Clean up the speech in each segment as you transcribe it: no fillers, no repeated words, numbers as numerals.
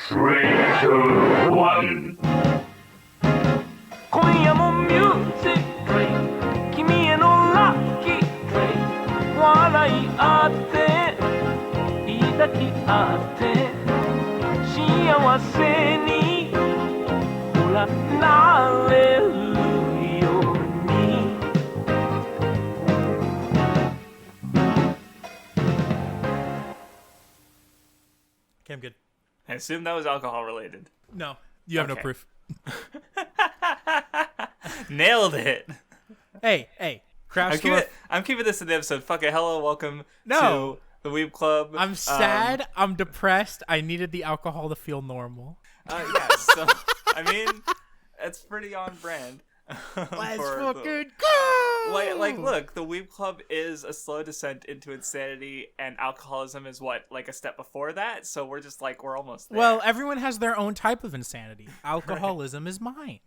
3, 2, 1. 今夜もミュージックトレイン君へのラッキートレイン笑いあって抱き合って幸せにほらなれるように Okay, I'm good. I assume that was alcohol related. No, you have no Okay. proof. Nailed it. Hey, Craftsdwarf. I'm keeping this in the episode. Fuck it. Hello, welcome No. to the Weeb Club. I'm sad. I'm depressed. I needed the alcohol to feel normal. Yeah, so, I mean, it's pretty on brand. Let's for fucking go! Like, look, the Weeb Club is a slow descent into insanity, and alcoholism is like a step before that. So we're just like, we're almost there. Well, everyone has their own type of insanity. Alcoholism is mine.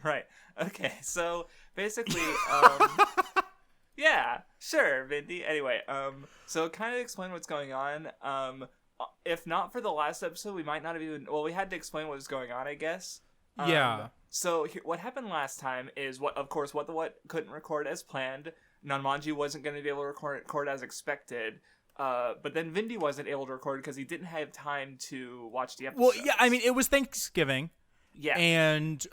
Right. Okay. So basically, yeah, sure, Vindy. Anyway, so kind of explain what's going on. If not for the last episode, we might not have even. Well, we had to explain what was going on, I guess. Yeah. So what happened last time is of course, WattheWut couldn't record as planned. Nunmanji wasn't going to be able to record as expected. But then Vindy wasn't able to record because he didn't have time to watch the episode. Well, yeah, I mean, it was Thanksgiving. Yeah. And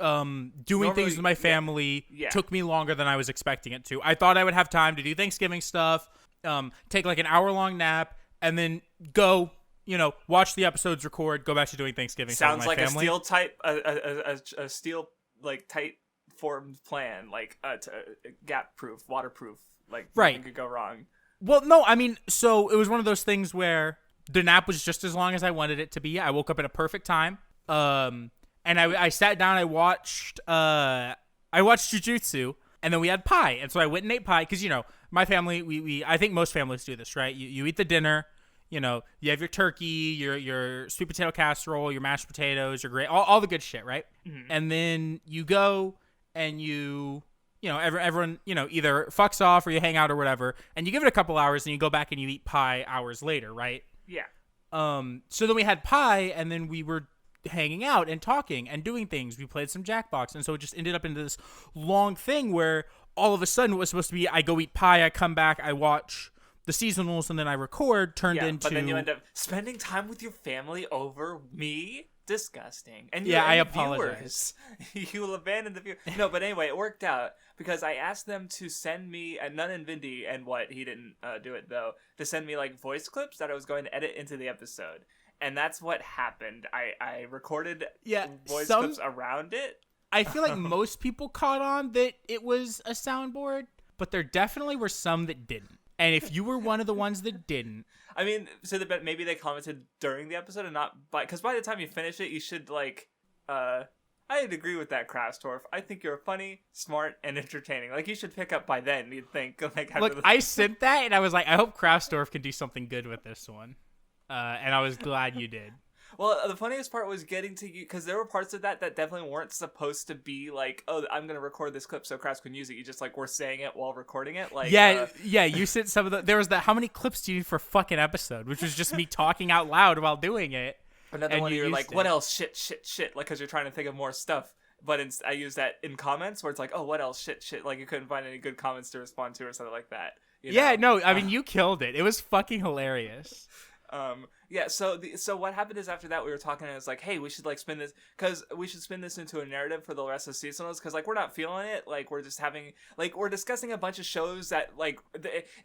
doing things with my family yeah. took me longer than I was expecting it to. I thought I would have time to do Thanksgiving stuff, take like an hour-long nap, and then go, watch the episodes, record, go back to doing Thanksgiving stuff Sounds with my like family. a steel like tight formed plan, like gap proof, waterproof, like Right. nothing could go wrong. Well, no, I mean, so it was one of those things where the nap was just as long as I wanted it to be. I woke up at a perfect time. And I sat down, I watched Jujutsu, and then we had pie. And so I went and ate pie, because, my family, we I think most families do this, right? You eat the dinner, you have your turkey, your sweet potato casserole, your mashed potatoes, your all the good shit, right? Mm-hmm. And then you go and everyone, either fucks off or you hang out or whatever, and you give it a couple hours and you go back and you eat pie hours later, right? Yeah. So then we had pie, and then we were hanging out and talking and doing things. We played some Jackbox, and so it just ended up into this long thing where all of a sudden what was supposed to be I go eat pie, I come back, I watch the seasonals, and then I record, turned into... But then you end up spending time with your family over me? Disgusting. And I and apologize. Viewers. You will abandon the viewer. No, but anyway, it worked out because I asked them to send me, and Nun and Vindy, and he didn't do it though, to send me like voice clips that I was going to edit into the episode. And that's what happened. I recorded voice clips around it. I feel like most people caught on that it was a soundboard, but there definitely were some that didn't. And if you were one of the ones that didn't... I mean, so maybe they commented during the episode and not... Because by the time you finish it, you should, I'd agree with that, Craftsdwarf. I think you're funny, smart, and entertaining. Like, you should pick up by then, you'd think. Look, I sent that, and I was like, I hope Craftsdwarf can do something good with this one. And I was glad you did. Well, the funniest part was getting to you, because there were parts of that definitely weren't supposed to be like, oh, I'm going to record this clip so Crafts can use it. You just, were saying it while recording it. You sent some of there was how many clips do you need for a fucking episode? Which was just me talking out loud while doing it. Another one you're like, what else? Shit. Like, because you're trying to think of more stuff. But I use that in comments where it's like, oh, what else? Shit. Like, you couldn't find any good comments to respond to or something like that. I mean, you killed it. It was fucking hilarious. So what happened is after that we were talking and it's like, hey, we should spin this because we should spin this into a narrative for the rest of the seasonals because we're not feeling it. We're just having we're discussing a bunch of shows that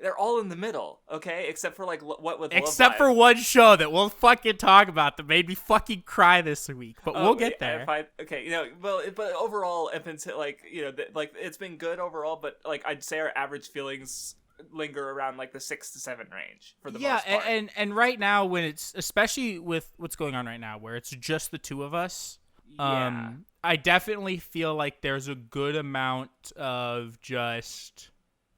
they're all in the middle, okay, except for what with except for one show that we'll fucking talk about that made me fucking cry this week, but we'll get there. But overall, up until it's been good overall, but I'd say our average feelings linger around the 6 to 7 range for the most part. and right now when it's especially with what's going on right now where it's just the two of us, I definitely feel like there's a good amount of just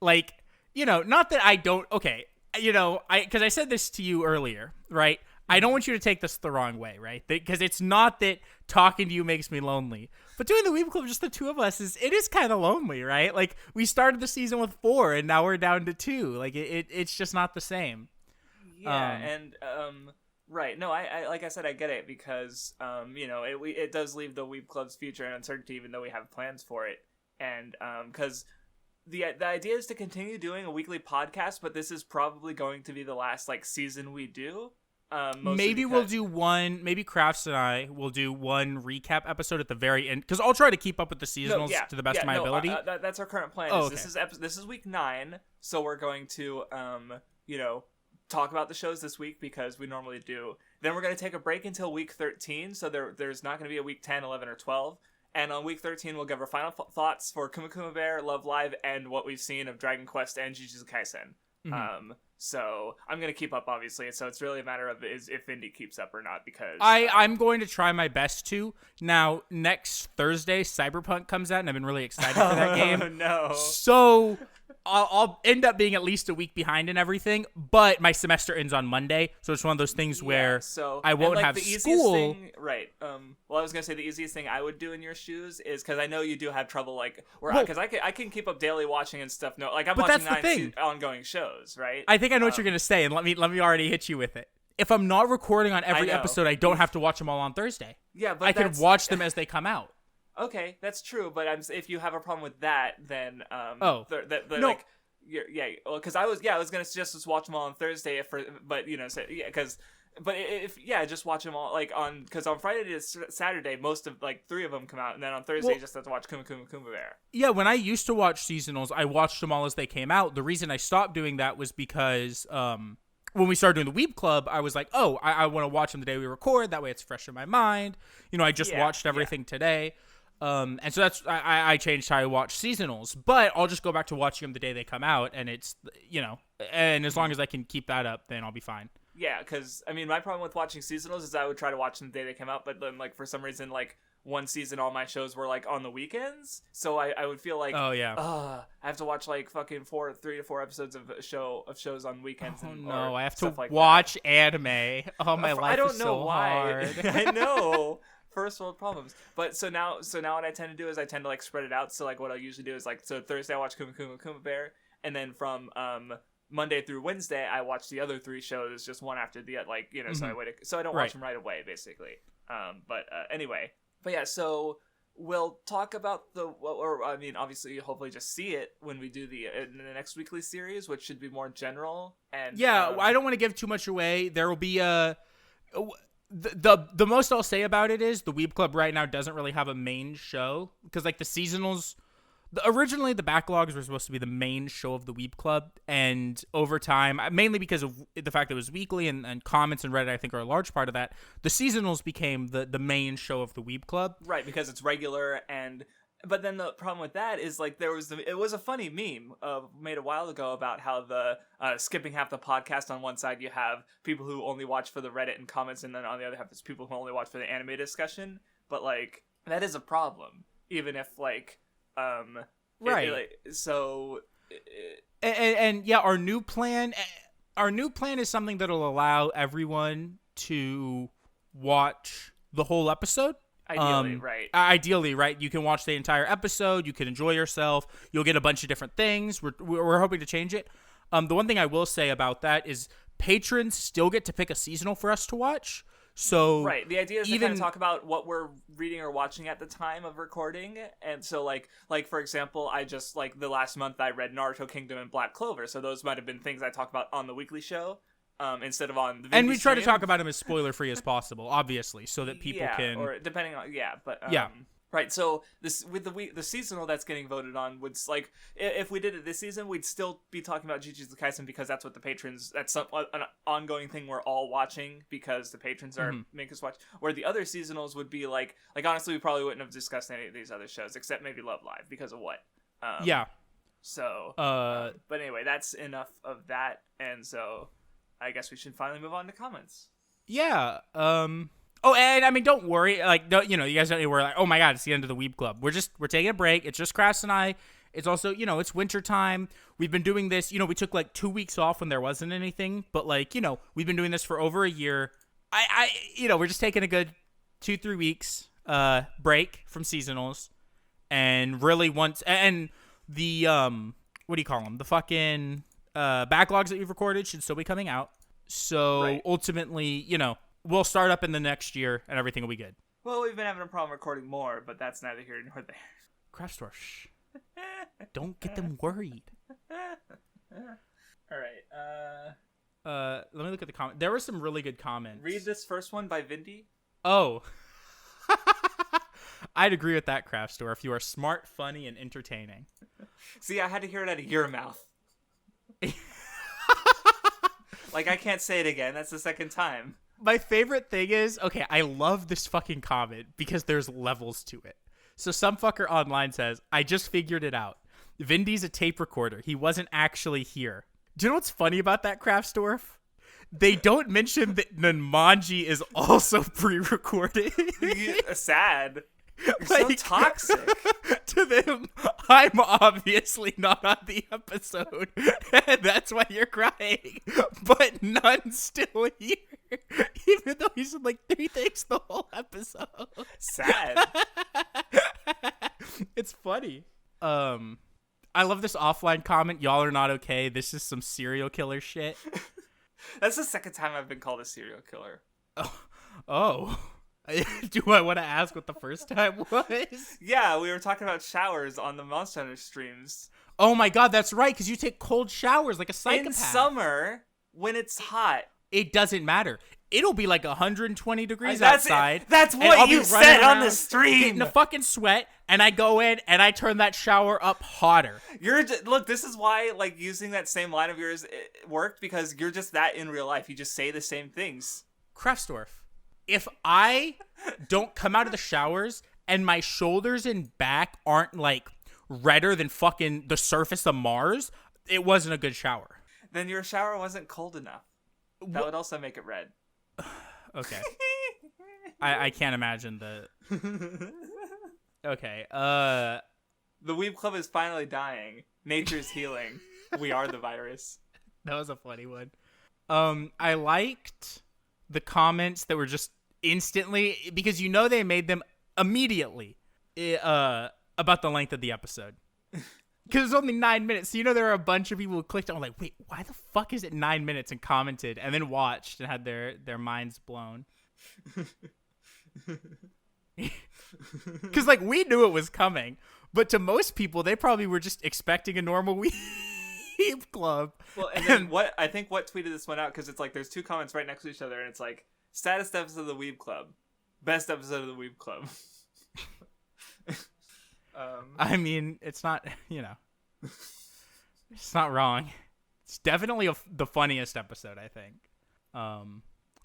not that I don't because I said this to you earlier, right? I don't want you to take this the wrong way, right? Because it's not that talking to you makes me lonely. But doing the Weeb Club, just the two of us, it is kind of lonely, right? We started the season with 4, and now we're down to 2. It's just not the same. Yeah, Right. No, I like I said, I get it because, it does leave the Weeb Club's future in uncertainty, even though we have plans for it. And, because the idea is to continue doing a weekly podcast, but this is probably going to be the last, like, season we do. Maybe we'll do one. Maybe Crafts and I will do one recap episode at the very end, because I'll try to keep up with the seasonals to the best of my ability. That's our current plan. Okay. This is week 9, so we're going to talk about the shows this week because we normally do. Then we're going to take a break until week 13, so there's not going to be a week 10, 11, or 12. And on week 13, we'll give our final thoughts for Kuma Kuma Bear, Love Live, and what we've seen of Dragon Quest and Jujutsu Kaisen. Mm-hmm. So I'm going to keep up, obviously. So it's really a matter of if Vindy keeps up or not, because I'm going to try my best to. Now, next Thursday, Cyberpunk comes out, and I've been really excited for that game. Oh, no. So I'll end up being at least a week behind in everything, but my semester ends on Monday, so it's one of those things where I won't have school. Right. Well, I was going to say the easiest thing I would do in your shoes is, because I know you do have trouble, like, because I can keep up daily watching and stuff. No, like, I'm watching 9 ongoing shows, right? I think I know what you're going to say, and let me already hit you with it. If I'm not recording on every episode, I don't have to watch them all on Thursday. Yeah, but I can watch them as they come out. Okay, that's true, but if you have a problem with that, then no. Like, because I was gonna suggest just watch them all on Thursday, just watch them all because on Friday to Saturday most of 3 of them come out, and then on Thursday you just have to watch Kuma Bear. Yeah, when I used to watch seasonals, I watched them all as they came out. The reason I stopped doing that was because when we started doing the Weeb Club, I was like, I want to watch them the day we record. That way it's fresh in my mind. I just watched everything today. And so that's I changed how I watch seasonals, but I'll just go back to watching them the day they come out, and it's and as long as I can keep that up, then I'll be fine. Yeah, because my problem with watching seasonals is I would try to watch them the day they come out, but then for some reason one season all my shows were on the weekends, so I would feel like I have to watch fucking 3 to 4 episodes of shows on weekends. I have to watch anime. Oh, my life is so hard. I know. First world problems. But so now what I tend to do is I tend to spread it out. So what I'll usually do is so Thursday I watch Kuma Bear, and then from Monday through Wednesday I watch the other 3 shows, just one after the so I don't watch them right away, basically. Anyway. But yeah, so we'll talk about obviously hopefully just see it when we do the next weekly series, which should be more general. And I don't want to give too much away. There will be the most I'll say about it is the Weeb Club right now doesn't really have a main show, because the seasonals, originally the backlogs were supposed to be the main show of the Weeb Club, and over time, mainly because of the fact that it was weekly and comments and Reddit I think are a large part of that, the seasonals became the main show of the Weeb Club. Right, because it's regular. But then the problem with that is it was a funny meme made a while ago about how the skipping half the podcast, on one side you have people who only watch for the Reddit and comments, and then on the other half it's people who only watch for the anime discussion. But that is a problem, even if right. Our new plan is something that'll allow everyone to watch the whole episode. Ideally, right? You can watch the entire episode. You can enjoy yourself. You'll get a bunch of different things. We're hoping to change it. The one thing I will say about that is patrons still get to pick a seasonal for us to watch. So right, the idea is to kind of talk about what we're reading or watching at the time of recording. And so like for example, I just the last month I read Naruto Kingdom and Black Clover. So those might have been things I talked about on the weekly show. Instead of on the and we try to talk about them as spoiler free as possible, obviously, so that people can, or depending on right. So this with the seasonal that's getting voted on would if we did it this season, we'd still be talking about Jujutsu Kaisen, because that's what the patrons, that's an ongoing thing we're all watching because the patrons are make us watch. Where the other seasonals would be honestly, we probably wouldn't have discussed any of these other shows except maybe Love Live, because of what. So but anyway, that's enough of that, and so I guess we should finally move on to comments. Yeah. Oh, and don't worry. You guys don't need to worry. Oh my God, it's the end of the Weeb Club. We're taking a break. It's just Crafts and I. It's also, it's winter time. We've been doing this. We took 2 weeks off when there wasn't anything, but we've been doing this for over a year. We're just taking a good 2-3 weeks break from seasonals, and really and the what do you call them? The fucking backlogs that we've recorded should still be coming out. So ultimately, we'll start up in the next year, and everything will be good. Well, we've been having a problem recording more, but that's neither here nor there. Craftsdwarf, shh. Don't get them worried. All right. Let me look at the comment. There were some really good comments. Read this first one by Vindy. Oh. I'd agree with that, Craftsdwarf. You are smart, funny, and entertaining. See, I had to hear it out of your mouth. Like, I can't say it again. That's the second time. My favorite thing is, okay, I love this fucking comment because there's levels to it. So some fucker online says, I just figured it out. Vindy's a tape recorder. He wasn't actually here. Do you know what's funny about that, Craftsdwarf? They don't mention that Nunmanji is also pre-recorded. Sad. You're so toxic. To them, I'm obviously not on the episode. And that's why you're crying. But Nun's still here. Even though he said like 3 things the whole episode. Sad. It's funny. I love this offline comment. Y'all are not okay. This is some serial killer shit. That's the second time I've been called a serial killer. Oh. Do I want to ask what the first time was? Yeah, we were talking about showers on the Monster Hunter streams. Oh my god, that's right, because you take cold showers like a psychopath. In summer, when it's hot. It doesn't matter. It'll be like 120 degrees outside. That's what you said on the stream. Getting a fucking sweat, and I go in and I turn that shower up hotter. Look, this is why like using that same line of yours it worked, because you're just that in real life. You just say the same things. Craftsdwarf, if I don't come out of the showers and my shoulders and back aren't like redder than fucking the surface of Mars, it wasn't a good shower. Then your shower wasn't cold enough. That would also make it red. Okay. I can't imagine the... Okay. The Weeb Club is finally dying. Nature's healing. We are the virus. That was a funny one. I liked the comments that were just instantly, because you know they made them immediately about the length of the episode. Because it's only 9 minutes. So, you know, there are a bunch of people who clicked on, like, wait, why the fuck is it 9 minutes, and commented and then watched and had their minds blown. Because, like, we knew it was coming. But to most people, they probably were just expecting a normal Weeb Club. Well, and then what tweeted this one out, because it's like there's 2 comments right next to each other, and it's like, saddest episode of the Weeb Club. Best episode of the Weeb Club. I mean, it's not, you know, it's not wrong. It's definitely the funniest episode, I think.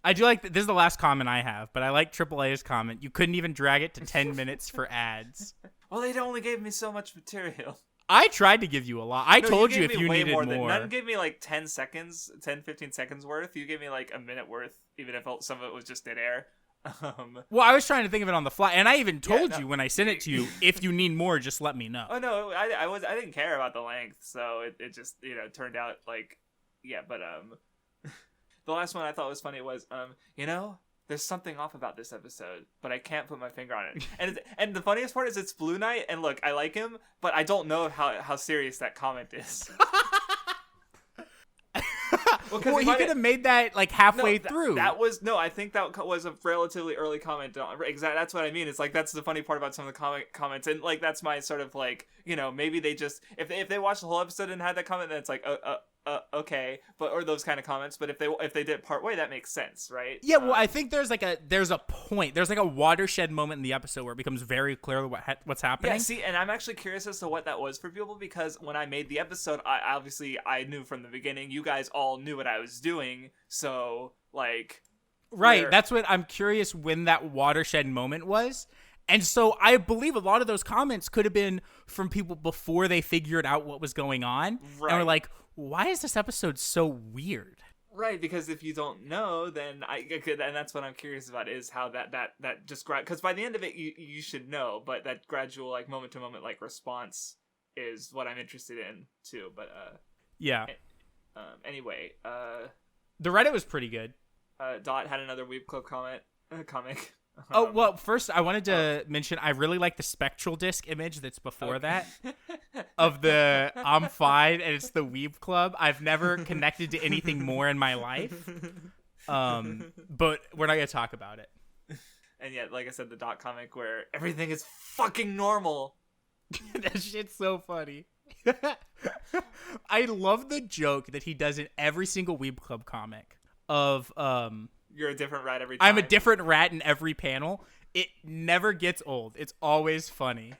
I do like, this is the last comment I have, but I like AAA's comment. You couldn't even drag it to 10 minutes for ads. Well, they only gave me so much material. I tried to give you a lot. I told you if you needed more. None gave me like 10 seconds, 10, 15 seconds worth. You gave me like a minute worth, even if some of it was just dead air. Well, I was trying to think of it on the fly, and I even told you when I sent it to you, if you need more, just let me know. Oh no, I didn't care about the length, so it just, you know, turned out like, yeah, but the last one I thought was funny was you know, there's something off about this episode, but I can't put my finger on it. And the funniest part is it's Blue Knight, and look, I like him, but I don't know how serious that comment is. Well, he could have made that like halfway through. I think that was a relatively early comment. Exactly, that's what I mean. It's like that's the funny part about some of the comments, and like that's my sort of like, you know, maybe they just if they watched the whole episode and had that comment, then it's like okay, but or those kind of comments. But if they did it part way, that makes sense, right? Yeah, well, I think there's a point. There's like a watershed moment in the episode where it becomes very clear what's happening. Yeah, see, and I'm actually curious as to what that was for people, because when I made the episode, I knew from the beginning. You guys all knew what I was doing, so like, right. That's what I'm curious when that watershed moment was. And so I believe a lot of those comments could have been from people before they figured out what was going on. Right. And were like, why is this episode so weird? Right, because if you don't know, then and that's what I'm curious about, is how that just because by the end of it you should know, but that gradual like moment to moment like response is what I'm interested in too. But yeah. Anyway, the Reddit was pretty good. Dot had another Weeb Club comic. Oh, well, first I wanted to mention I really like the spectral disc image that's before that of the I'm fine and it's the Weeb Club. I've never connected to anything more in my life. But we're not gonna talk about it. And yet, like I said, the dot comic where everything is fucking normal. That shit's so funny. I love the joke that he does in every single Weeb Club comic of You're a different rat every time. I'm a different rat in every panel. It never gets old. It's always funny.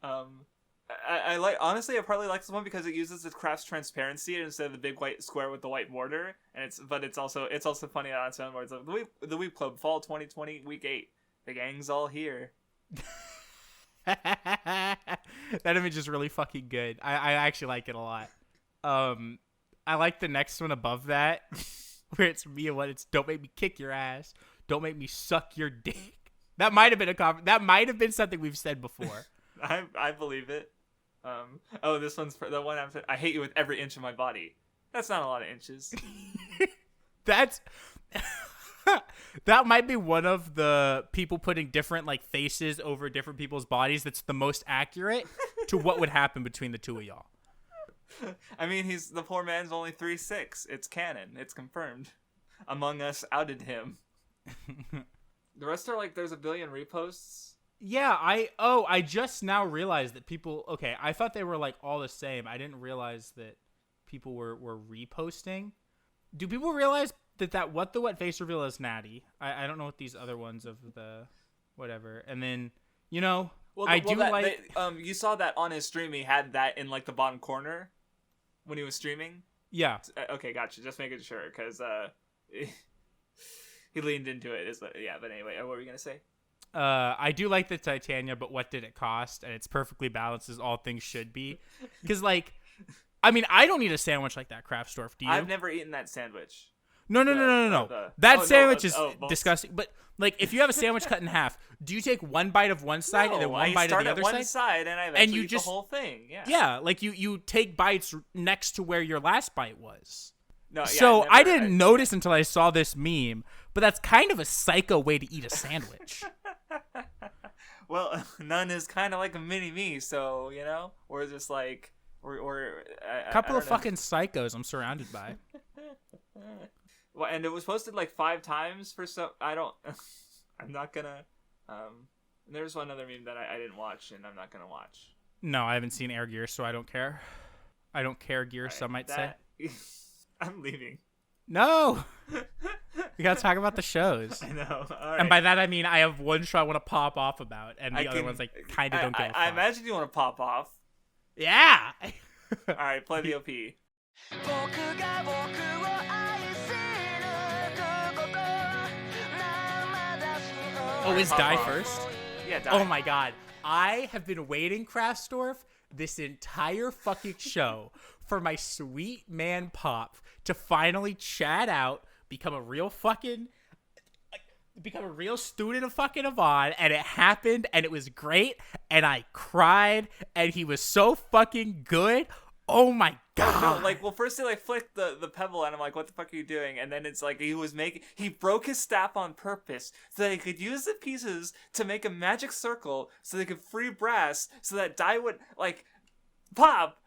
I like, honestly, I partly like this one because it uses the Crafts transparency instead of the big white square with the white border, and it's also funny on its own where it's like the Weeb Club Fall 2020 Week 8. The gang's all here. That image is really fucking good. I actually like it a lot. I like the next one above that, where it's me and what it's don't make me kick your ass, don't make me suck your dick. That might have been that might have been something we've said before. I believe it. This one's for the one after. I hate you with every inch of my body. That's not a lot of inches. That's that might be one of the people putting different like faces over different people's bodies that's the most accurate to what would happen between the two of y'all. I mean, the poor man's only 3'6". It's canon. It's confirmed. Among Us outed him. The rest are like there's a billion reposts. Yeah, I just now realized that people. Okay, I thought they were like all the same. I didn't realize that people were reposting. Do people realize that WattheWut face reveal is natty? I don't know what these other ones of the whatever. And then you saw that on his stream. He had that in like the bottom corner when he was streaming. Yeah. Okay, gotcha. Just making sure because he leaned into it. Yeah, but anyway, what were you gonna say? I do like the Titania, but what did it cost? And it's perfectly balanced as all things should be. Because, like, I mean, I don't need a sandwich like that, Craftsdwarf. Do you? I've never eaten that sandwich. No. That sandwich is disgusting. But, like, if you have a sandwich cut in half, do you take one bite of one side and then one bite of the other side? One side and I eventually eat the whole thing. Yeah. Yeah, like you take bites next to where your last bite was. No, yeah, so I didn't notice until I saw this meme, but that's kind of a psycho way to eat a sandwich. Well, none is kind of like a mini me, so we're just like a couple of fucking psychos I'm surrounded by. Well, and it was posted like 5 times for I'm not gonna. There's one other meme that I didn't watch, and I'm not gonna watch. No, I haven't seen Air Gear, so I don't care. I don't care gear, right, some might say. I'm leaving. No! We gotta talk about the shows. I know. All right. And by that I mean I have one show I want to pop off about, and the other ones like kind of don't give a fuck. I imagine you want to pop off. Yeah! All right, play the OP. Oh, is Die first? Yeah, Die. Oh my god. I have been waiting, Craftsdwarf, this entire fucking show for my sweet man Pop to finally chat out, become a real student of fucking Avon, and it happened, and it was great, and I cried, and he was so fucking good. Oh my god. No, first they flicked the pebble, and I'm like, what the fuck are you doing? And then it's like he broke his staff on purpose so that he could use the pieces to make a magic circle so they could free brass so that Die would pop.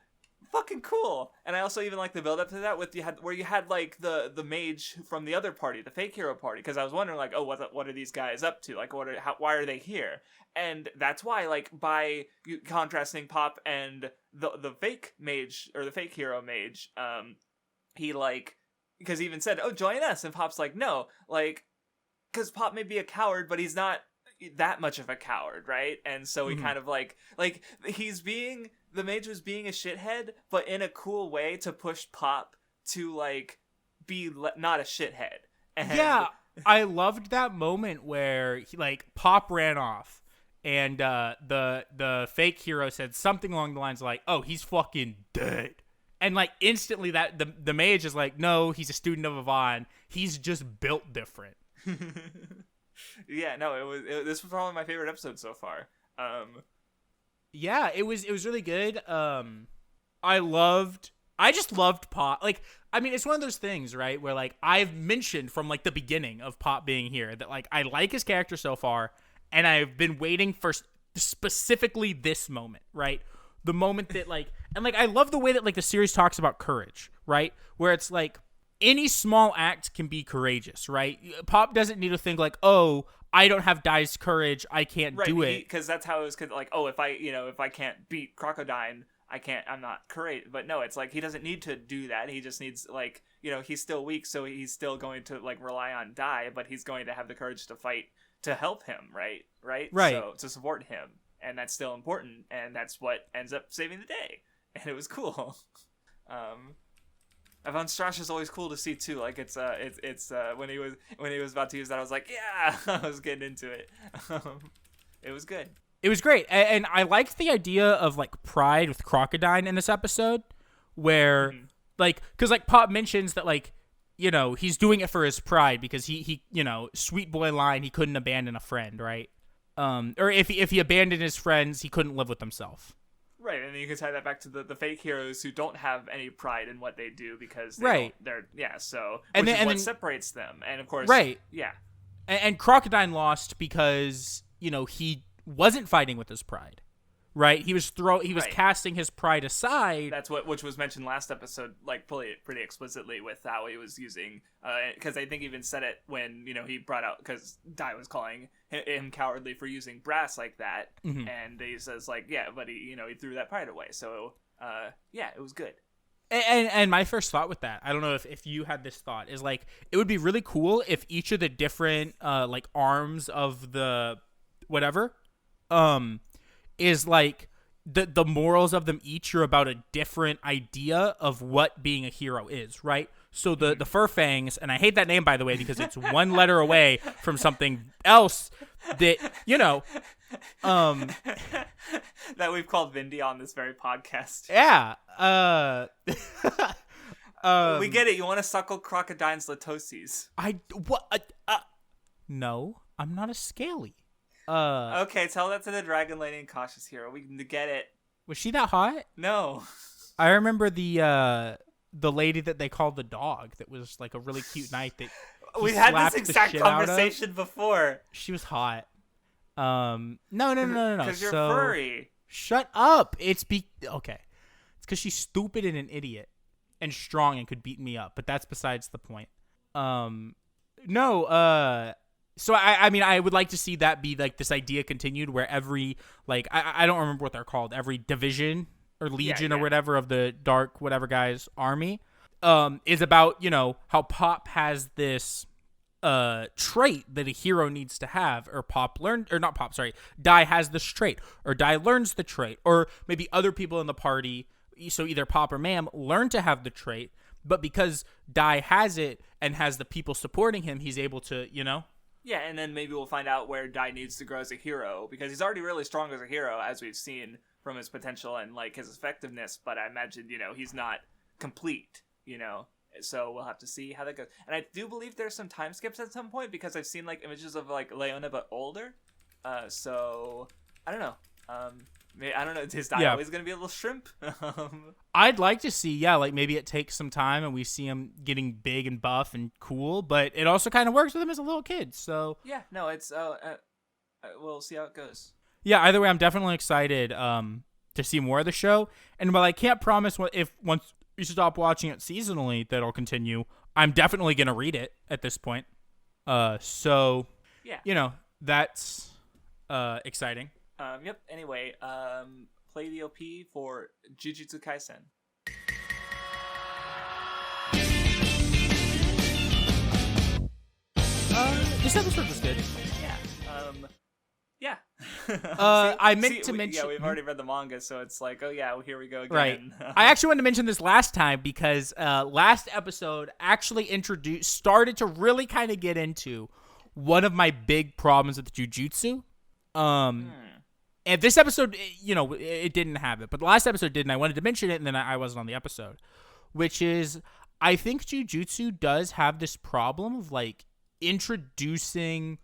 Fucking cool. And I also even like the build up to that where you had like the mage from the other party, the fake hero party, because I was wondering like, oh, what are these guys up to? Like, why are they here? And that's why, like, by contrasting Pop and the fake mage or the fake hero mage, he because he even said, oh, join us, and Pop's like, no, like, because Pop may be a coward, but he's not that much of a coward, right? And so he kind of like the mage was being a shithead, but in a cool way to push Pop to be not a shithead. And yeah, I loved that moment where Pop ran off, and the fake hero said something along the lines like, "Oh, he's fucking dead," and instantly that the mage is like, "No, he's a student of Avon. He's just built different." Yeah, no, this was probably my favorite episode so far. Yeah, it was really good. I just loved Pop. I mean, it's one of those things, right, where I've mentioned from the beginning of Pop being here that I like his character so far, and I've been waiting for specifically this moment, right? The moment that and I love the way that the series talks about courage, right? Where it's any small act can be courageous, right? Pop doesn't need to think like, oh, I don't have Dai's courage, I can't do it. Because that's how it was. Like, oh, if I can't beat Crocodile, I'm not courageous. But no, it's like he doesn't need to do that. He just needs, like, he's still weak, so he's still going to, like, rely on Dai, but he's going to have the courage to fight to help him, right? Right. So to support him, and that's still important, and that's what ends up saving the day, and it was cool. Von Strash is always cool to see too. Like it's when he was about to use that, I was like, yeah, I was getting into it. It was good. It was great, and I liked the idea of like pride with Crocodile in this episode, where like, because like Pop mentions that like, he's doing it for his pride because he sweet boy line, he couldn't abandon a friend, right? Or if he abandoned his friends, he couldn't live with himself. Right, and then you can tie that back to the fake heroes who don't have any pride in what they do because they're so which is what separates them, and of course, and Crocodile lost because he wasn't fighting with his pride, right? He was casting his pride aside. That's which was mentioned last episode, like pretty explicitly with how he was using, because I think he even said it when he brought out, because Dai was calling him cowardly for using brass like that, and he says like, yeah, but he threw that pride away. So it was good. And my first thought with that, I don't know if you had this thought, is like it would be really cool if each of the different like arms of the whatever is like the morals of them each are about a different idea of what being a hero is, right? So the Fur Fangs, and I hate that name, by the way, because it's one letter away from something else that that we've called Vindy on this very podcast. Yeah. We get it. You want to suckle Crocodile's Latoses. No, I'm not a scaly. Okay, tell that to the Dragon Lady and Cautious Hero. We can get it. Was she that hot? No. I remember the lady that they called the dog that was like a really cute knight that we had this exact conversation before. She was hot. No. Because you're furry. Shut up. Okay. It's because she's stupid and an idiot and strong and could beat me up, but that's besides the point. So I mean, I would like to see that be like this idea continued where every, like, I don't remember what they're called, every division or legion or whatever of the dark whatever guy's army is about, how Pop has this trait that a hero needs to have, or Dai has this trait, or Dai learns the trait, or maybe other people in the party, so either Pop or Mam, learn to have the trait, but because Dai has it and has the people supporting him, he's able to, Yeah, and then maybe we'll find out where Dai needs to grow as a hero, because he's already really strong as a hero, as we've seen from his potential and, like, his effectiveness, but I imagine, he's not complete, so we'll have to see how that goes. And I do believe there's some time skips at some point, because I've seen, like, images of, like, Leona, but older, so, I don't know. I don't know, is Dai always going to be a little shrimp? I'd like to see, like maybe it takes some time and we see him getting big and buff and cool, but it also kind of works with him as a little kid, so. Yeah, no, it's, we'll see how it goes. Yeah, either way, I'm definitely excited to see more of the show, and while I can't promise if once you stop watching it seasonally that it'll continue, I'm definitely going to read it at this point. So, yeah. That's exciting. Yep. Anyway, play the OP for Jujutsu Kaisen. This episode was good. Yeah. I meant to mention. Yeah, we've already read the manga, so it's like, oh yeah, well, here we go again. Right. I actually wanted to mention this last time because last episode actually started to really kind of get into one of my big problems with Jujutsu. And this episode, it didn't have it, but the last episode did, and I wanted to mention it, and then I wasn't on the episode, which is, I think Jujutsu does have this problem of, like, introducing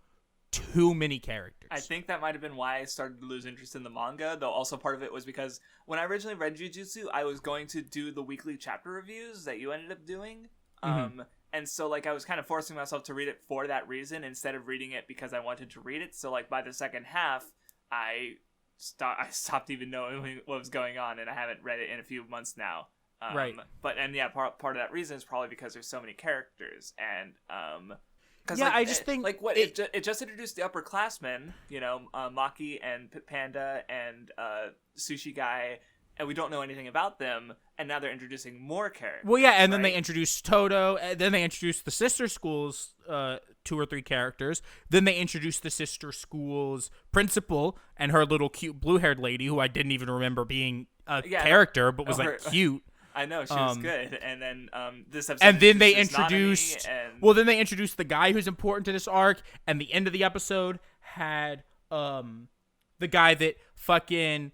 too many characters. I think that might have been why I started to lose interest in the manga, though also part of it was because when I originally read Jujutsu, I was going to do the weekly chapter reviews that you ended up doing, and so, like, I was kind of forcing myself to read it for that reason instead of reading it because I wanted to read it, so, like, by the second half, I stopped even knowing what was going on, and I haven't read it in a few months now. Right. But part of that reason is probably because there's so many characters, and I just think it just introduced the upperclassmen, Maki and Panda and Sushi Guy, and we don't know anything about them, and now they're introducing more characters. Well, yeah, and then they introduced Toto, and then they introduced the sister school's 2 or 3 characters. Then they introduced the sister school's principal and her little cute blue-haired lady, who I didn't even remember being a character, but was cute. I know, she was good. And then this episode, and then they introduced then they introduced the guy who's important to this arc, and the end of the episode had the guy that fucking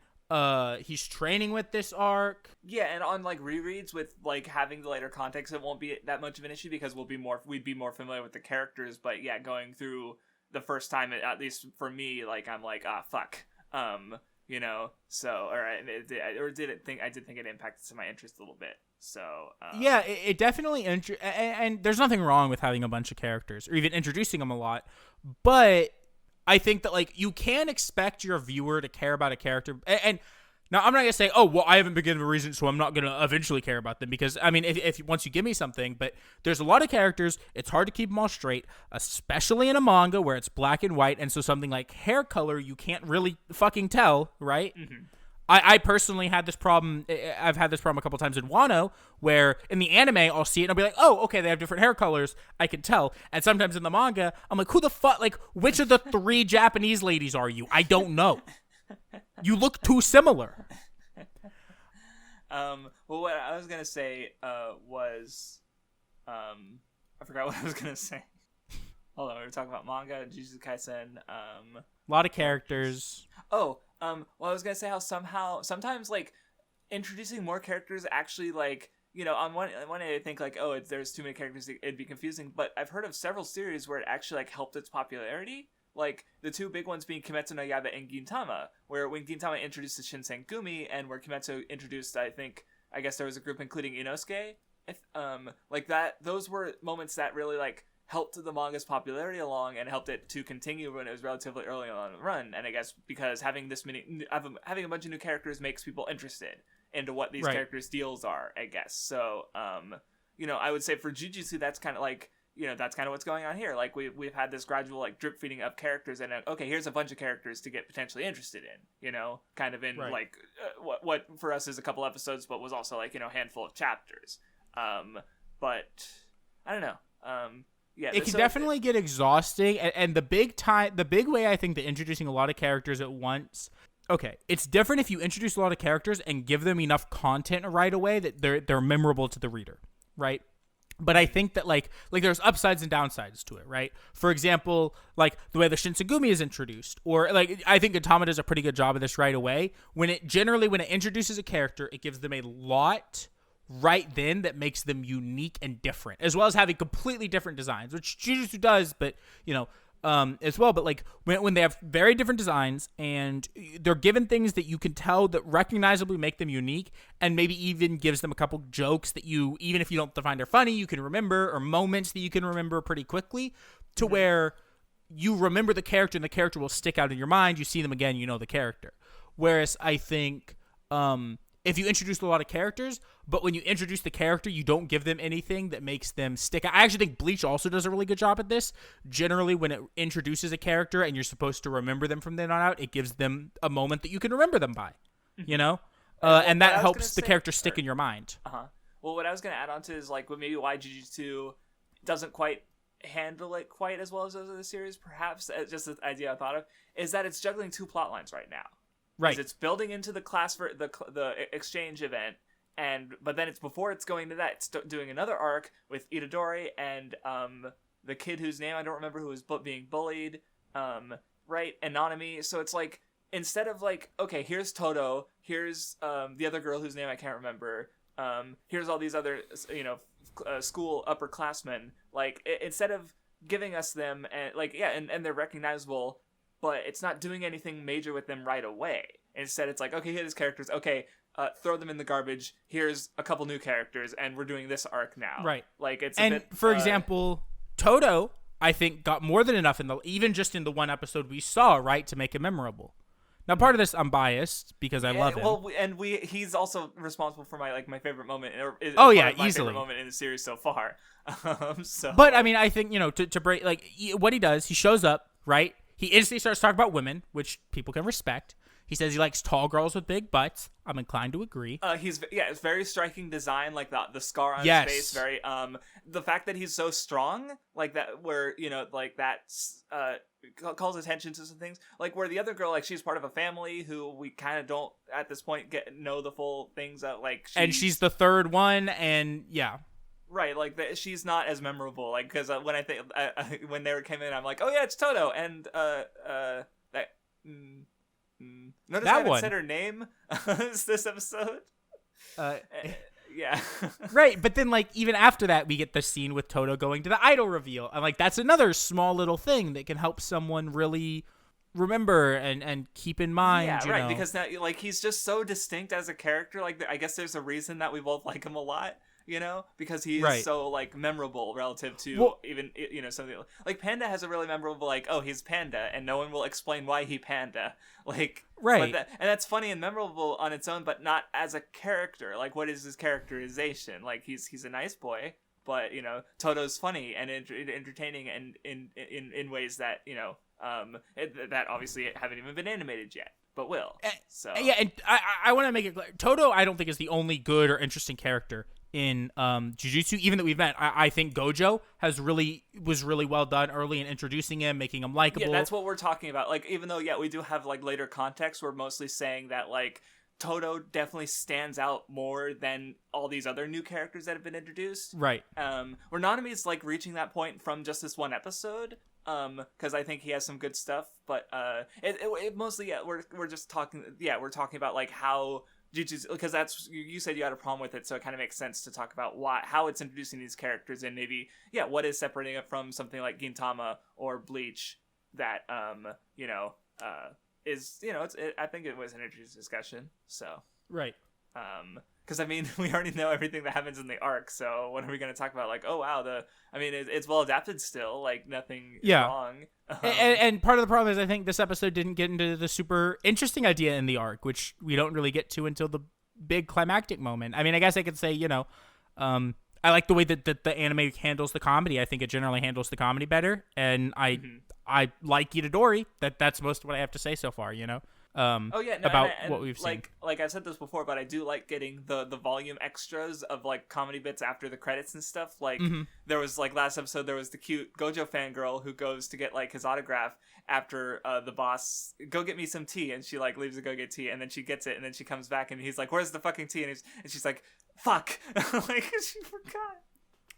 he's training with this arc. Yeah, and on rereads with having the later context, it won't be that much of an issue because we'd be more familiar with the characters. But yeah, going through the first time, at least for me, I'm fuck. So all right, I did think it impacted my interest a little bit. So yeah, it definitely and there's nothing wrong with having a bunch of characters or even introducing them a lot, but I think that you can expect your viewer to care about a character, and now I'm not gonna say, oh well, I haven't been given a reason, so I'm not gonna eventually care about them, because I mean, if once you give me something, but there's a lot of characters, it's hard to keep them all straight, especially in a manga where it's black and white, and so something like hair color you can't really fucking tell, right? Mm-hmm. I personally had this problem. I've had this problem a couple times in Wano, where in the anime I'll see it and I'll be like, oh, okay, they have different hair colors. I can tell. And sometimes in the manga, I'm like, who the fuck? Which of the 3 Japanese ladies are you? I don't know. You look too similar. Well, what I was gonna say was, I forgot what I was gonna say. Hold on, we were talking about manga, Jujutsu Kaisen. A lot of characters. Oh. Well, I was gonna say how sometimes introducing more characters actually on one end I think there's too many characters, it'd be confusing, but I've heard of several series where it actually helped its popularity. The 2 big ones being Kimetsu no Yaiba and Gintama, where when Gintama introduced the Shinsengumi and where Kimetsu introduced, I guess there was a group including Inosuke, those were moments that really helped the manga's popularity along and helped it to continue when it was relatively early on in the run. And I guess because having having a bunch of new characters makes people interested into what these characters' deals are, I guess. So, I would say for Jujutsu, that's kind of that's kind of what's going on here. We've had this gradual drip feeding of characters, and okay, here's a bunch of characters to get potentially interested in, kind of in what for us is a couple episodes, but was also a handful of chapters. But I don't know. Yeah, it can definitely get exhausting, and the big way I think that introducing a lot of characters at once. Okay, it's different if you introduce a lot of characters and give them enough content right away that they're memorable to the reader, right? But I think that there's upsides and downsides to it, right? For example, the way the Shinsengumi is introduced, or I think Gintama does a pretty good job of this right away. When it introduces a character, it gives them a lot right then that makes them unique and different, as well as having completely different designs, which Jujutsu does, but as well. But when they have very different designs and they're given things that you can tell that recognizably make them unique, and maybe even gives them a couple jokes that you, even if you don't find they're funny, you can remember, or moments that you can remember pretty quickly, to where you remember the character and the character will stick out in your mind. You see them again, you know the character. Whereas I think if you introduce a lot of characters, but when you introduce the character, you don't give them anything that makes them stick out. I actually think Bleach also does a really good job at this. Generally, when it introduces a character and you're supposed to remember them from then on out, it gives them a moment that you can remember them by, and that helps the character stick in your mind. Well, what I was going to add on to is maybe why Jujutsu doesn't quite handle it quite as well as those other series, perhaps, just the idea I thought of, is that it's juggling 2 plot lines right now. Right. It's building into the class for the exchange event, but then it's before it's going to that, it's doing another arc with Itadori and the kid whose name I don't remember, who was being bullied, right? And Nanami. So it's instead of okay, here's Toto, here's the other girl whose name I can't remember, here's all these other school upperclassmen. Instead of giving us them and they're recognizable, but it's not doing anything major with them right away. Instead, it's okay, here's characters. Okay, throw them in the garbage. Here's a couple new characters, and we're doing this arc now. Right. It's and a bit, for example, Toto, I think, got more than enough even just in the one episode we saw, right, to make it memorable. Now, part of this, I'm biased because I love him. Well, he's also responsible for my favorite moment. Oh yeah, my easily. favorite moment in the series so far. So, but I mean, I think to break what he does, he shows up, right? He instantly starts talking about women, which people can respect. He says he likes tall girls with big butts. I'm inclined to agree. It's very striking design, like the scar on yes. his face. Very the fact that he's so strong, like that, where like that's calls attention to some things. Like where the other girl, like she's part of a family who we kind of don't at this point know the full things of, like. And she's the third one, and yeah. Right, like she's not as memorable, like because when I think when they came in, I'm like, oh yeah, it's Toto, and that. Notice I haven't said her name this episode. Yeah. Right, but then like even after that, we get the scene with Toto going to the idol reveal, and like that's another small little thing that can help someone really remember and keep in mind. Yeah, you right. know? Because now, like he's just so distinct as a character. Like I guess there's a reason that we both like him a lot. Because he's so like memorable relative to even something like Panda has a really memorable like, oh, he's Panda, and no one will explain why he Panda, like right. And that's funny and memorable on its own, but not as a character. Like, what is his characterization? Like he's a nice boy, but Toto's funny and entertaining and in ways that that obviously haven't even been animated yet. But will. So yeah, and I want to make it clear. Toto, I don't think is the only good or interesting character in Jujutsu, even that we've met. I think Gojo was really well done early in introducing him, making him likable. Yeah, that's what we're talking about. Like, even though we do have like later context, we're mostly saying that like Toto definitely stands out more than all these other new characters that have been introduced. Right. Where Nanami's like reaching that point from just this one episode. Because I think he has some good stuff, but it mostly we're just talking we're talking about like how Jujutsu, because that's you said you had a problem with it, so it kind of makes sense to talk about how it's introducing these characters and maybe what is separating it from something like Gintama or Bleach that is I think it was an interesting discussion. So right. Because I mean, we already know everything that happens in the arc, so what are we going to talk about? Like, oh wow, it's well adapted still. Like nothing is wrong. And part of the problem is I think this episode didn't get into the super interesting idea in the arc, which we don't really get to until the big climactic moment. I mean, I guess I could say I like the way that the anime handles the comedy. I think it generally handles the comedy better, and I like Itadori. That's most of what I have to say so far. About what we've seen. Like I've said this before, but I do like getting the volume extras of like comedy bits after the credits and stuff. Like there was like last episode, there was the cute Gojo fangirl who goes to get like his autograph after the boss go get me some tea, and she like leaves to go get tea, and then she gets it, and then she comes back and he's like, where's the fucking tea? And she's like, fuck, like she forgot.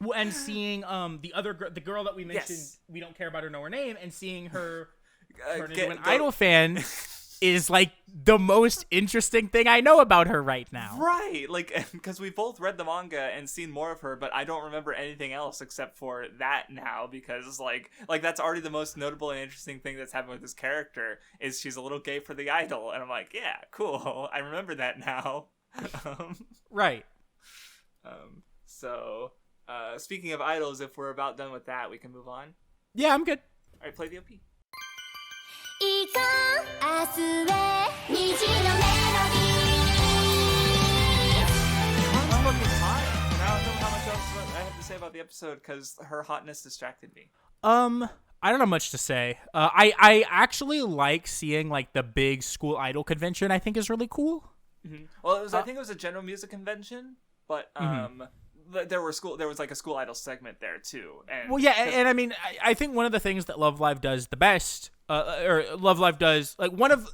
Well, and seeing the girl that we mentioned, we don't care about her, know her name, and seeing her turn into an idol fan. Is like the most interesting thing I know about her right now. Right, like because we both read the manga and seen more of her, but I don't remember anything else except for that now, because like that's already the most notable and interesting thing that's happened with this character is she's a little gay for the idol, and I'm like, yeah, cool, I remember that now. Right. So speaking of idols, if we're about done with that, we can move on. Yeah, I'm good. All right, play the OP. 行こう明日へ虹のメロディー One's fucking hot. Now I don't know how much else I have to say about the episode because her hotness distracted me. I don't know much to say. I actually like seeing like the big school idol convention. I think is really cool. Mm-hmm. Well, I think it was a general music convention, but there was like a school idol segment there too. And well, yeah, and I mean, I think one of the things that Love Live does the best, or Love Live does like one of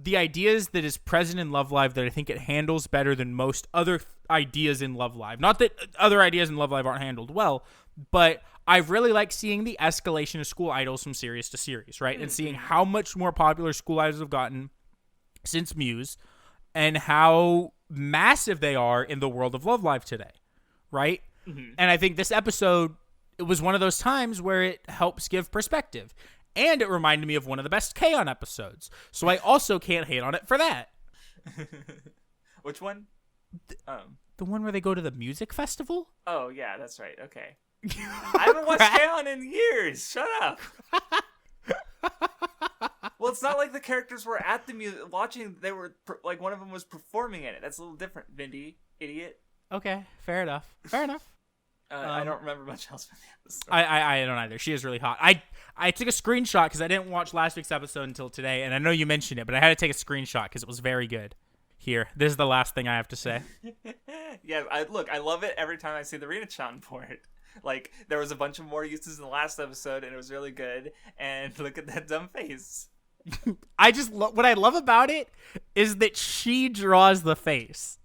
the ideas that is present in Love Live that I think it handles better than most other ideas in Love Live. Not that other ideas in Love Live aren't handled well, but I really like seeing the escalation of school idols from series to series, right? And seeing how much more popular school idols have gotten since Muse, and how massive they are in the world of Love Live today, right? Mm-hmm. And I think this episode, it was one of those times where it helps give perspective. And it reminded me of one of the best K-On! Episodes. So I also can't hate on it for that. Which one? The one where they go to the music festival? Oh, yeah, that's right. Okay. I haven't watched K-On! In years. Shut up. Well, it's not like the characters were at the watching. They were like one of them was performing in it. That's a little different. Vindy, idiot. Okay, fair enough. Fair enough. I don't remember much else from the episode. I don't either. She is really hot. I took a screenshot because I didn't watch last week's episode until today, and I know you mentioned it, but I had to take a screenshot because it was very good. Here, this is the last thing I have to say. Yeah, I love it every time I see the Rina-chan board. Like, there was a bunch of more uses in the last episode, and it was really good. And look at that dumb face. I just what I love about it is that she draws the face.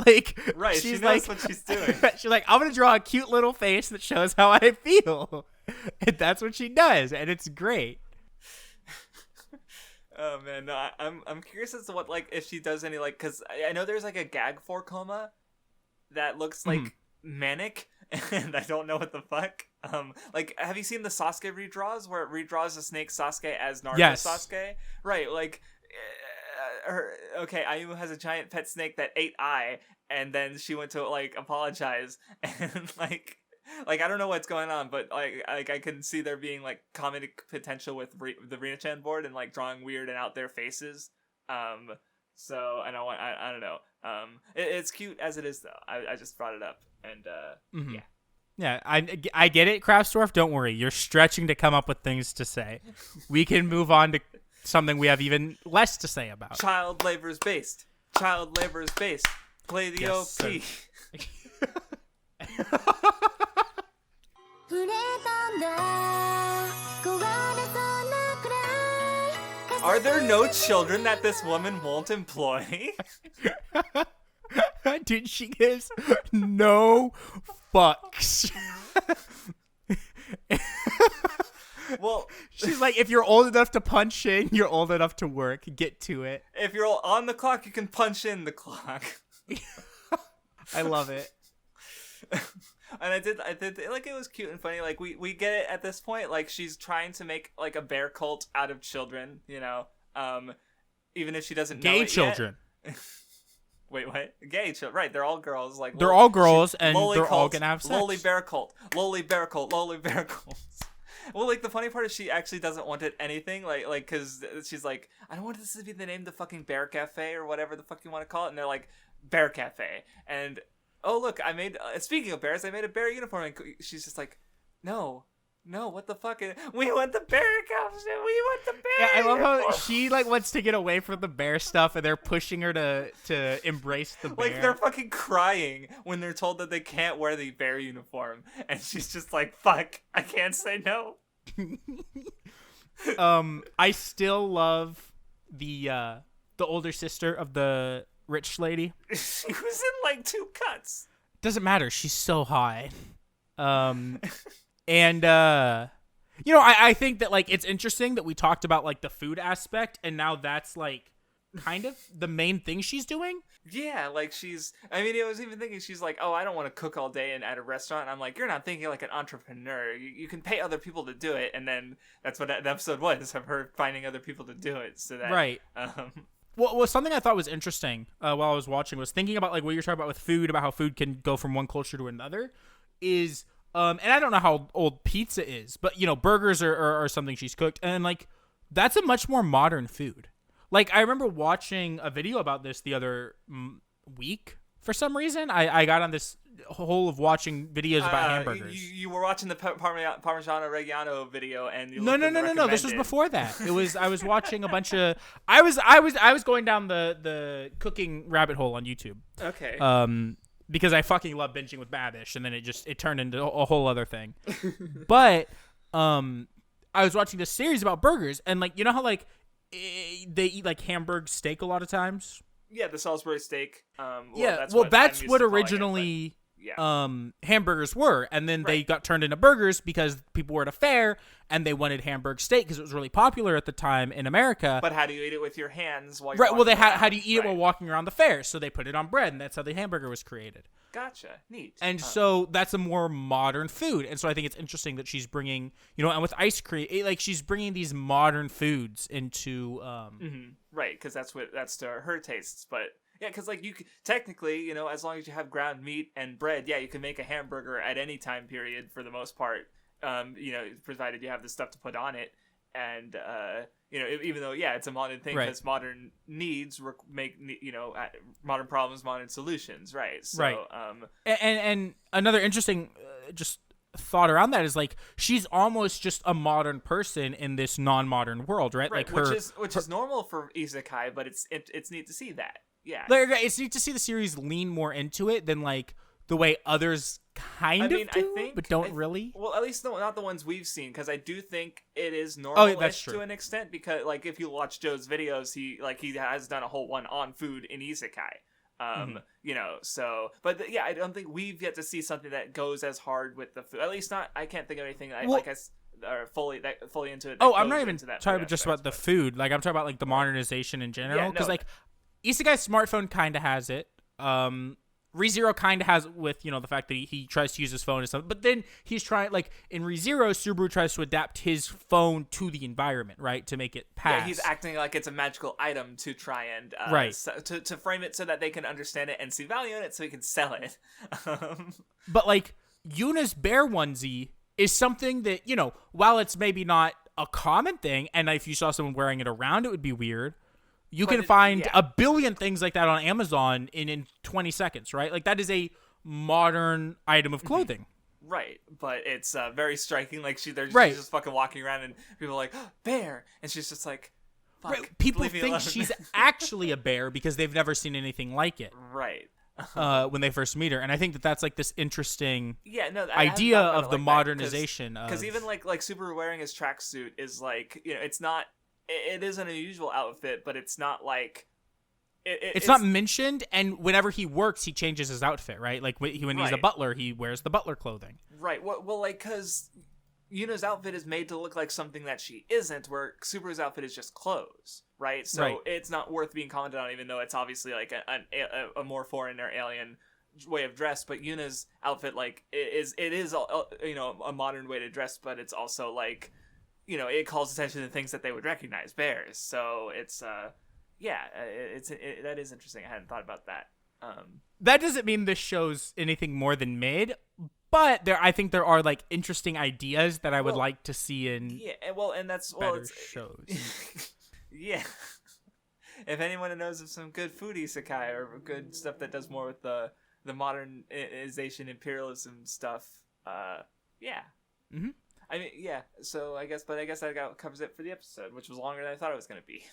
Like, right, she's she knows what she's doing. She's like, I'm gonna draw a cute little face that shows how I feel, and that's what she does, and it's great. Oh man, no, I'm curious as to what, like, if she does any, like, because I know there's like a gag for Kuma that looks like manic, and I don't know what the fuck. Like, have you seen the Sasuke redraws where it redraws the snake Sasuke as Naruto Sasuke? Right, like. Okay, Ayumu has a giant pet snake that ate Ai, and then she went to like apologize, and like I don't know what's going on, but like I can see there being like comedic potential with the Rina-chan board and like drawing weird and out there faces. So I don't know. It's cute as it is though. I just brought it up, and yeah. Yeah, I get it, Craftsdwarf. Don't worry, you're stretching to come up with things to say. We can move on to something we have even less to say about. Child labor is based. Child labor is based. Play the OP. Are there no children that this woman won't employ? Dude, she gives no fucks. Well, she's like, if you're old enough to punch in, you're old enough to work. Get to it. If you're on the clock, you can punch in the clock. I love it. And I did like, it was cute and funny. Like, we get it at this point. Like, she's trying to make like a bear cult out of children, you know. Even if she doesn't know gay it children. Yet. Wait, what? Gay children? Right? They're all girls. Like, they're all girls, and they're cult, all gonna have sex. Lowly bear cult. Lowly bear cult. Lowly bear cult. Well, like, the funny part is she actually doesn't want it anything, like, because she's like, I don't want this to be the name of the fucking Bear Cafe or whatever the fuck you want to call it, and they're like, Bear Cafe, and, oh, look, I made, speaking of bears, I made a bear uniform, and she's just like, no, what the fuck, we want the bear costume, we want the bear Yeah, I love uniform. how she, like, wants to get away from the bear stuff, and they're pushing her to embrace the bear. Like, they're fucking crying when they're told that they can't wear the bear uniform, and she's just like, fuck, I can't say no. I still love the older sister of the rich lady. She was in like 2 cuts. Doesn't matter. She's so hot. And you know, I think that like it's interesting that we talked about like the food aspect, and now that's like kind of the main thing she's doing. Yeah, like I was even thinking, she's like, oh, I don't want to cook all day and at a restaurant. And I'm like, you're not thinking like an entrepreneur. You can pay other people to do it. And then that's what the episode was, of her finding other people to do it. So that, right. Well, something I thought was interesting while I was watching was thinking about like what you're talking about with food, about how food can go from one culture to another, is, and I don't know how old pizza is, but you know, burgers are something she's cooked, and like, that's a much more modern food. Like, I remember watching a video about this the other week. For some reason, I got on this whole of watching videos about hamburgers. You were watching the Parmigiano Reggiano video, and you no. This was before that. I was watching a bunch of. I was going down the cooking rabbit hole on YouTube. Okay. Because I fucking love binging with Babish, and then it turned into a whole other thing. But I was watching this series about burgers, and like, you know how like they eat like Hamburg steak a lot of times. Yeah, the Salisbury steak. That's what originally hamburgers were, and then they got turned into burgers because people were at a fair and they wanted Hamburg steak because it was really popular at the time in America. But how do you eat it with your hands while you're right? Well, how do you eat it right. while walking around the fair? So they put it on bread, and that's how the hamburger was created. Gotcha. Neat. And so that's a more modern food, and so I think it's interesting that she's bringing, you know, and with ice cream, like she's bringing these modern foods into. Right, because that's to her tastes, but. Yeah, because like you could, technically, you know, as long as you have ground meat and bread, yeah, you can make a hamburger at any time period for the most part. You know, provided you have the stuff to put on it, and even though it's a modern thing, Right. because modern needs modern problems, modern solutions, right? So, Right. And another interesting just thought around that is like she's almost just a modern person in this non-modern world, right? Right, Like which is normal for isekai, but it's neat to see that. Yeah. Like, it's neat to see the series lean more into it than like the way others kind of do, but don't really. Well, at least not the ones we've seen, because I do think it is normal that's true. to an extent, because like if you watch Joe's videos, he has done a whole one on food in isekai. So, but I don't think we've yet to see something that goes as hard with the food. At least not. I can't think of anything fully into it. I'm not even talking about just about the food. Like I'm talking about like the modernization in general, because like Isekai Smartphone kind of has it. ReZero kind of has with the fact that he tries to use his phone and stuff, but then he's trying, like in ReZero, Subaru tries to adapt his phone to the environment, right, to make it pass. Yeah, he's acting like it's a magical item to try and to frame it so that they can understand it and see value in it, so he can sell it. But like Yuna's bear onesie is something that while it's maybe not a common thing, and if you saw someone wearing it around, it would be weird. You can find a billion things like that on Amazon in 20 seconds, right? Like that is a modern item of clothing. Right, but it's very striking. Like she's just fucking walking around and people are like, oh, bear, and she's just like, fuck, right. People leave me think alone. she's actually a bear because they've never seen anything like it. Right. When they first meet her, and I think that's like this interesting idea of the modernization. Because even like Subaru wearing his tracksuit is like it's not. It is an unusual outfit, but it's not like it's not mentioned. And whenever he works, he changes his outfit, right? Like when he's a butler, he wears the butler clothing. Right. Well, like because Yuna's outfit is made to look like something that she isn't, where Subaru's outfit is just clothes, right? So it's not worth being commented on, even though it's obviously like a more foreign or alien way of dress. But Yuna's outfit, like, it is a modern way to dress, but it's also like, it calls attention to things that they would recognize, bears. So it's that is interesting. I hadn't thought about that. That doesn't mean this show's anything more than mid, but I think there are like interesting ideas that I would like to see in better shows. Yeah. If anyone knows of some good food isekai or good stuff that does more with the modernization imperialism stuff, Mm-hmm. I mean, yeah. So I guess that covers it for the episode, which was longer than I thought it was going to be.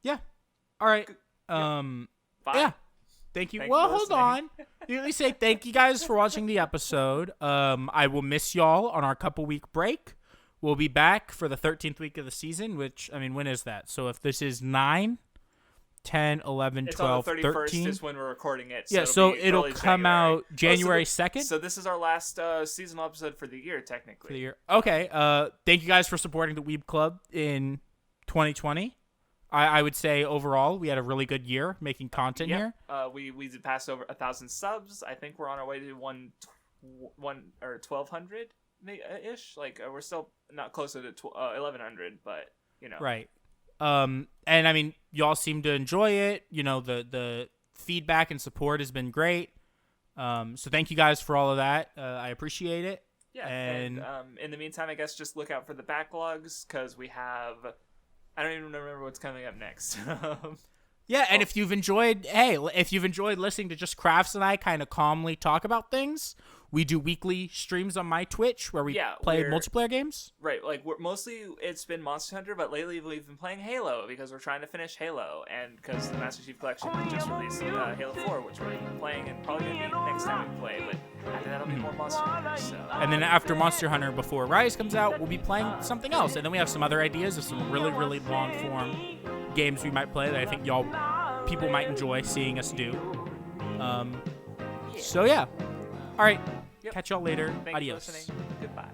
Yeah. All right. Bye. Yeah. Thank you. Thanks well, for hold on. Let me say thank you guys for watching the episode. I will miss y'all on our couple week break. We'll be back for the 13th week of the season, which, I mean, when is that? So if this is 9, 10, 11, 12, 13. 31st is when we're recording it. So yeah, so it'll come January. out January 2nd. So this is our last seasonal episode for the year, technically. For the year. Okay. Thank you guys for supporting the Weeb Club in 2020. I would say overall we had a really good year making content here. We passed over 1,000 subs. I think we're on our way to 1,200 ish. Like we're still not closer to 1,100, but Right. And I mean, y'all seem to enjoy it. The feedback and support has been great. So thank you guys for all of that. I appreciate it. Yeah. And in the meantime, I guess just look out for the backlogs, because we have. I don't even remember what's coming up next. Yeah, and if you've enjoyed listening to just Crafts and I kind of calmly talk about things, we do weekly streams on my Twitch where we play multiplayer games. Right, like it's been Monster Hunter, but lately we've been playing Halo because we're trying to finish Halo, and because the Master Chief Collection just released Halo 4, which we're playing and probably going to be next time we play, but after that'll be more Monster Hunter. So. And then after Monster Hunter, before Rise comes out, we'll be playing something else, and then we have some other ideas of some really, really long-form games we might play that I think people might enjoy seeing us do. So yeah. All right. Catch y'all later. Thanks Adios. for listening. Goodbye.